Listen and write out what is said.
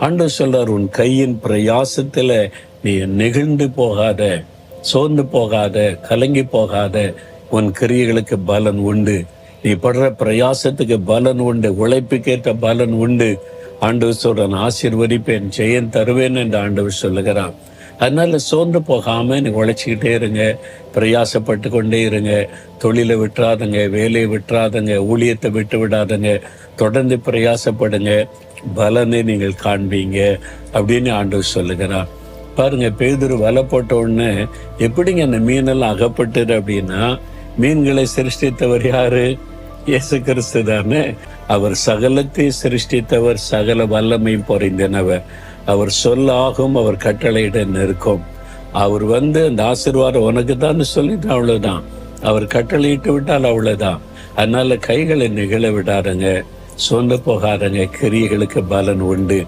ஆண்டவர் சொல்றார், உன் கையின் பிரயாசத்துல நீ நெகிழ்ந்து போகாத, சோர்ந்து போகாத, கலங்கி போகாத. உன் கிரியைகளுக்கு பலன் உண்டு. நீ படுற பிரயாசத்துக்கு பலன் உண்டு. உழைப்புக்கேற்ற பலன் உண்டு. ஆண்டவர் சொல்றான், ஆசீர்வதிப்பேன், ஜெயம் தருவேன் என்று ஆண்டவர் சொல்லுகிறான். அதனால சோர்ந்து போகாம நீ உழைச்சிக்கிட்டே இருங்க, பிரயாசப்பட்டு கொண்டே இருங்க. தொழிலை விட்டுறாதுங்க, வேலையை விட்டுறாதுங்க, ஊழியத்தை விட்டு விடாதுங்க. தொடர்ந்து பிரயாசப்படுங்க, பலனை நீங்கள் காண்பீங்க அப்படின்னு ஆண்டவர் சொல்லுகிறார். பாருங்க, பேதுரு வலை போட்ட உடனே எப்படிங்க அந்த மீனெல்லாம் அகப்பட்டது அப்படின்னா, மீன்களை சிருஷ்டித்தவர் யாரு? இயேசு கிறிஸ்து தானே. அவர் சகலத்தை சிருஷ்டித்தவர், சகல வல்லமையும் பொறிந்தனவர். அவர் சொல்லாகும், அவர் கட்டளையிட நிற்கும். அவர் அந்த ஆசீர்வாதம் உனக்கு தான் சொல்லிட்டு அவ்வளவுதான். அவர் கட்டளையிட்டு விட்டால் அவ்வளவுதான். அதனால கைகளை நிகழ விடாருங்க, சொந்த போகாருங்க. கிரியைகளுக்கு பலன் உண்டு.